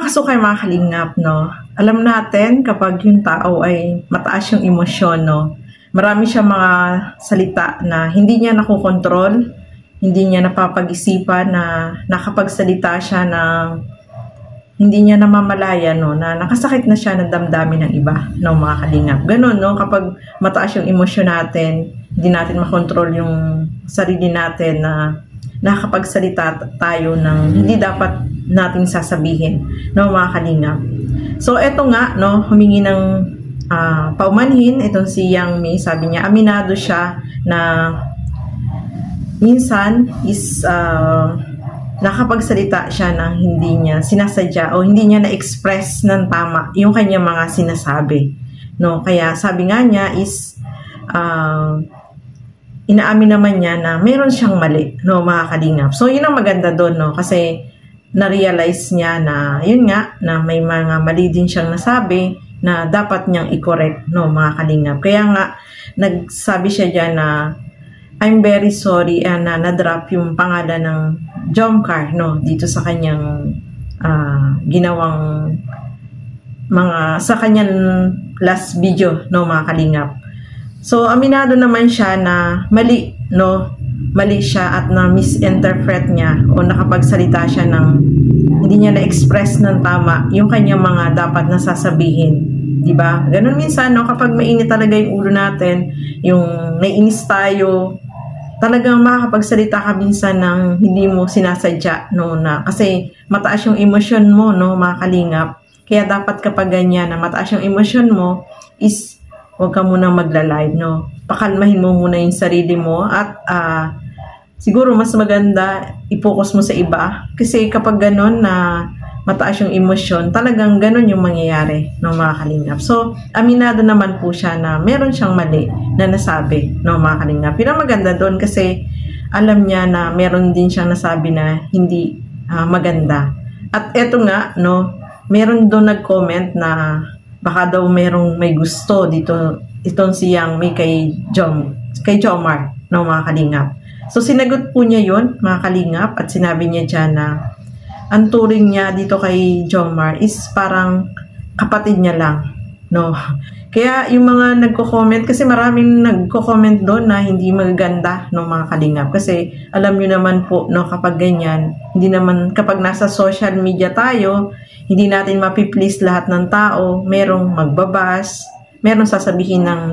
kasukay mga kalingap, no? Alam natin kapag yung tao ay mataas yung emosyon, no? Marami siyang mga salita na hindi niya nakokontrol, hindi niya napapag-isipan na nakapagsalita siya ng hindi niya namamalaya, no? Na nakasakit na siya ng damdamin ng iba, no, mga kalingap. Ganun, no? Kapag mataas yung emosyon natin, hindi natin makontrol yung sarili natin na nakakapagsalita tayo ng hindi dapat nating sasabihin, no, mga kalingap. So eto nga, no, humingi ng paumanhin itong si Yang Mi. Sabi niya aminado siya na minsan is nakapagsalita siya ng hindi niya sinasadya o hindi niya na-express ng tama yung kanyang mga sinasabi, no. Kaya sabi nga niya is inaamin naman niya na meron siyang mali, no, mga kalingap. So, yun ang maganda doon, no, kasi na-realize niya na, yun nga, na may mga mali din siyang nasabi na dapat niyang i-correct, no, mga kalingap. Kaya nga, nagsabi siya dyan na, I'm very sorry na na-drop yung pangalan ng Jomcar, no, dito sa kanyang ginawang sa kanyang last video, no, mga kalingap. So, aminado naman siya na mali, no? Mali siya at na-misinterpret niya o nakapagsalita siya ng hindi niya na-express ng tama yung kanyang mga dapat na sasabihin. Diba? Ganun minsan, no? Kapag mainit talaga yung ulo natin, yung naiinis tayo, talagang makakapagsalita ka minsan ng hindi mo sinasadya, no? Kasi mataas yung emosyon mo, no, mga kalingap. Kaya dapat kapag ganyan na mataas yung emosyon mo is huwag ka munang magla-live, no? Pakalmahin mo muna yung sarili mo at siguro mas maganda i-focus mo sa iba. Kasi kapag ganun na mataas yung emosyon, talagang ganun yung mangyayari, no, mga kalingap. So, aminado naman po siya na meron siyang mali na nasabi, no, mga kalingap. Yun ang maganda doon kasi alam niya na meron din siyang nasabi na hindi maganda. At eto nga, no, meron doon nag-comment na baka daw merong may gusto dito itong si Yang Mi kay Jomar, no, mga kalingap. So sinagot po niya yun, mga kalingap, at sinabi niya dyan na ang turing niya dito kay Jomar is parang kapatid niya lang, no. Kaya yung mga nagko-comment, kasi maraming nagko-comment doon na hindi magaganda, no, mga kalingap. Kasi alam niyo naman po, no, kapag ganyan, hindi naman kapag nasa social media tayo, hindi natin mapiplease lahat ng tao. Merong magbabas, merong sasabihin ng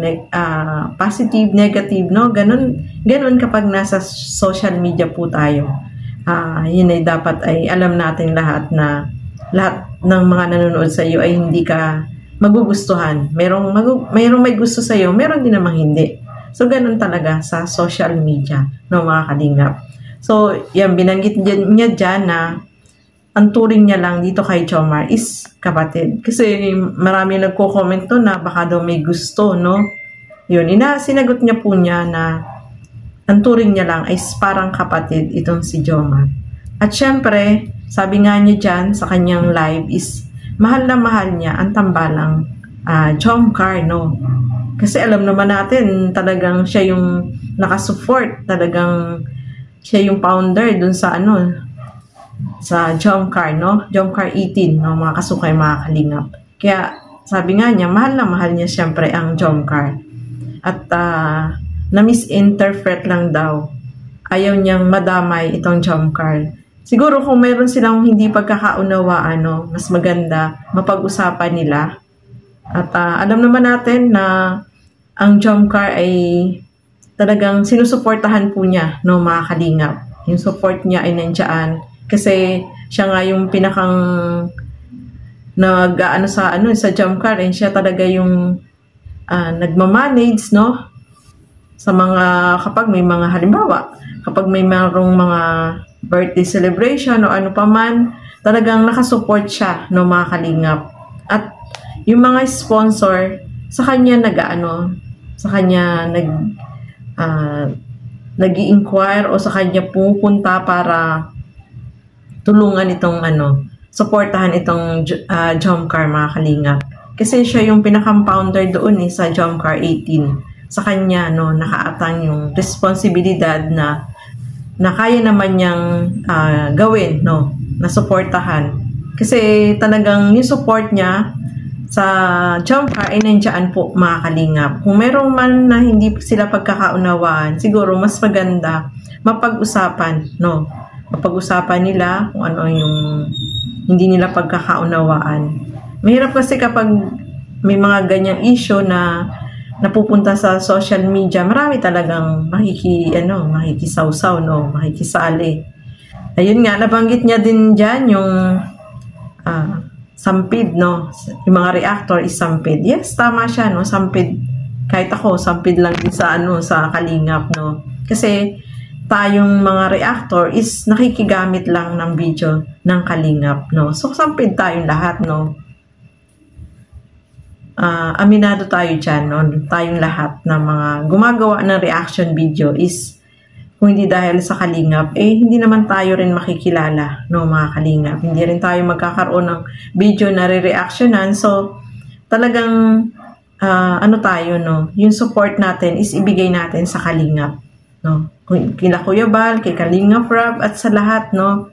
positive, negative, no? Ganun kapag nasa social media po tayo. Yun ay dapat ay alam natin lahat na lahat ng mga nanonood sa iyo ay hindi ka magugustuhan. Merong may gusto sa iyo, meron din namang hindi. So, ganun talaga sa social media, no, mga kalingap. So, yan, binanggit niya dyan na ang turing niya lang dito kay Jomar is kapatid. Kasi marami nagko-comment to na baka daw may gusto, no? Yun, sinagot niya po niya na ang turing niya lang ay parang kapatid itong si Jomar. At syempre, sabi nga niya dyan sa kanyang live is mahal na mahal niya ang tambalang Jomcar, no? Kasi alam naman natin talagang siya yung nakasupport, talagang siya yung founder dun sa sa Jomcar, no? Jomcar 18, no, mga kasukay, mga kalingap. Kaya sabi nga niya, mahal na mahal niya siyempre ang Jomcar. At na-misinterpret lang daw. Ayaw niyang madamay itong Jomcar. Siguro kung mayroon silang hindi pagkakaunawaan, no, mas maganda mapag-usapan nila. At alam naman natin na ang Jomcar ay talagang sinusuportahan po niya, no, mga kalingap. Yung support niya ay nandiyan. Kasi siya nga yung pinakang sa Jomcar, and siya talaga yung nagmamanage, no, sa mga kapag may mga halimbawa, kapag may mayroong mga birthday celebration o ano pa man, talagang nakasupport siya, no, mga kalingap. At yung mga sponsor sa kanya nag-i-inquire o sa kanya pupunta para tulungan itong supportahan itong Jomcar, mga kalingap. Kasi siya yung pinaka-founder doon sa Jomcar 18. Sa kanya, no, nakaatang yung responsibilidad na kaya naman niyang gawin, no, na supportahan Kasi talagang yung support niya sa jump car ay nandiyan po, mga kalingap. Kung merong man na hindi sila pagkakaunawaan, siguro mas maganda mapag-usapan, no? Mapag-usapan nila kung ano yung hindi nila pagkakaunawaan. Mahirap kasi kapag may mga ganyang issue na napupunta sa social media, marami talagang makikisawsaw, no? Makikisali. Ayun nga, nabanggit niya din dyan yung sampid, no? Yung mga reactor is sampid. Yes, tama siya, no? Sampid. Kahit ako, sampid lang din sa sa kalingap, no? Kasi tayong mga reactor is nakikigamit lang ng video ng kalingap, no? So, sampid tayong lahat, no? Aminado tayo dyan, no? Tayong lahat na mga gumagawa ng reaction video is kung hindi dahil sa kalingap, hindi naman tayo rin makikilala, no, mga kalingap. Hindi rin tayo magkakaroon ng video na re-reactionan. So, talagang, tayo, no, yung support natin is ibigay natin sa kalingap, no. Kila Kuya Bal, kay Kalingap Rob, at sa lahat, no,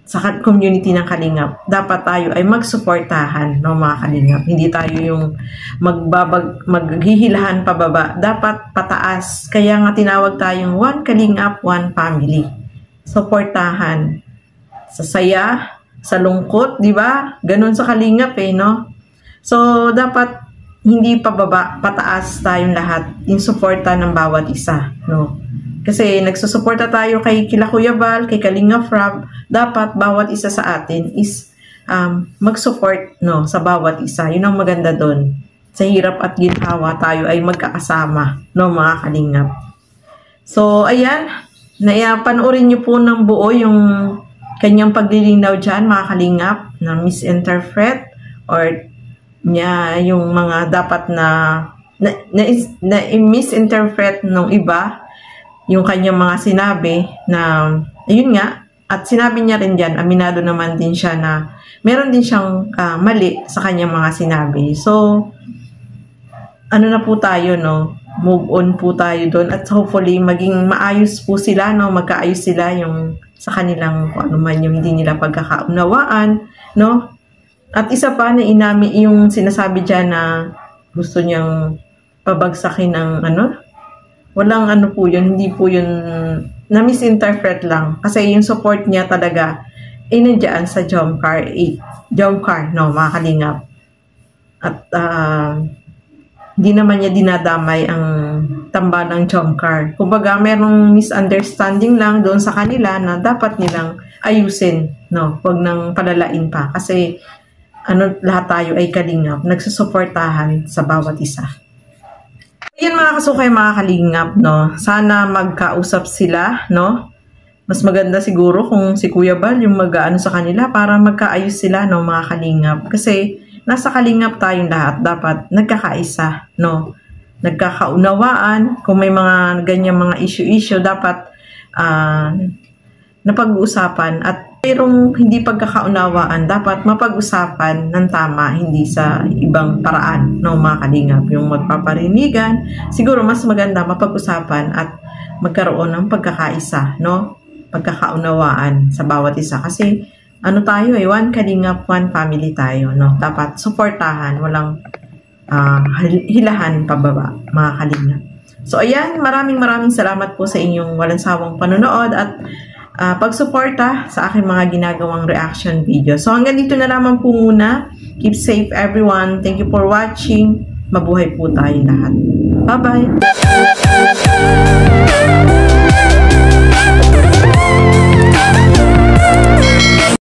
sa community ng kalingap, dapat tayo ay magsuportahan, no, mga kalingap. Hindi tayo yung maghihilahan pababa. Dapat pataas. Kaya nga tinawag tayong one kalingap, one family. Suportahan. Sa saya, sa lungkot, di ba? Ganun sa kalingap, no? So, dapat hindi pababa, pataas tayong lahat. Yung suporta ng bawat isa, no? Kasi nagsusuporta tayo kay kila Kuya Bal, kay Kalingap Rob, dapat bawat isa sa atin is mag-support, no, sa bawat isa. Yun ang maganda doon. Sa hirap at ginhawa tayo ay magkakasama, no, mga kalingap. So, ayan, panoorin niyo po ng buo yung kanyang paglilinaw dyan, mga kalingap, na misinterpret or niya yung mga dapat na misinterpret ng iba, yung kanyang mga sinabi na, ayun nga, at sinabi niya rin dyan, aminado naman din siya na meron din siyang mali sa kanyang mga sinabi. So, ano na po tayo, no? Move on po tayo doon at hopefully maging maayos po sila, no? Magkaayos sila yung sa kanilang, kung ano man yung hindi nila pagkakaunawaan, no? At isa pa na yung sinasabi dyan na gusto niyang pabagsakin ng walang po yun, hindi po yun, na-misinterpret lang. Kasi yung support niya talaga, nandiyan sa jump car, no, mga kalingap. At, hindi naman niya dinadamay ang tambalang jump car. Kumbaga, merong misunderstanding lang doon sa kanila na dapat nilang ayusin, no, huwag nang palalain pa. Kasi, lahat tayo ay kalingap, nagsusuportahan sa bawat isa. Yan mga kasukay, mga kalingap, no? Sana magkausap sila, no? Mas maganda siguro kung si Kuya Bal yung mag-aano sa kanila para magkaayos sila, no, mga kalingap. Kasi nasa kalingap tayong lahat, dapat nagkakaisa, no? Nagkakaunawaan. Kung may mga ganyang mga issue, dapat napag-uusapan. At mayroong hindi pagkakaunawaan, dapat mapag-usapan ng tama, hindi sa ibang paraan, no, mga kalingap. Yung magpaparinigan, siguro mas maganda mapag-usapan at magkaroon ng pagkakaisa, no, pagkakaunawaan sa bawat isa. Kasi tayo one kalingap, one family tayo, no. Dapat suportahan, walang hilahan pababa, mga kalingap. So ayan, maraming salamat po sa inyong walang sawang panonood at pagsuporta sa aking mga ginagawang reaction video. So hanggang dito na lamang po muna. Keep safe everyone. Thank you for watching. Mabuhay po tayong lahat. Bye-bye!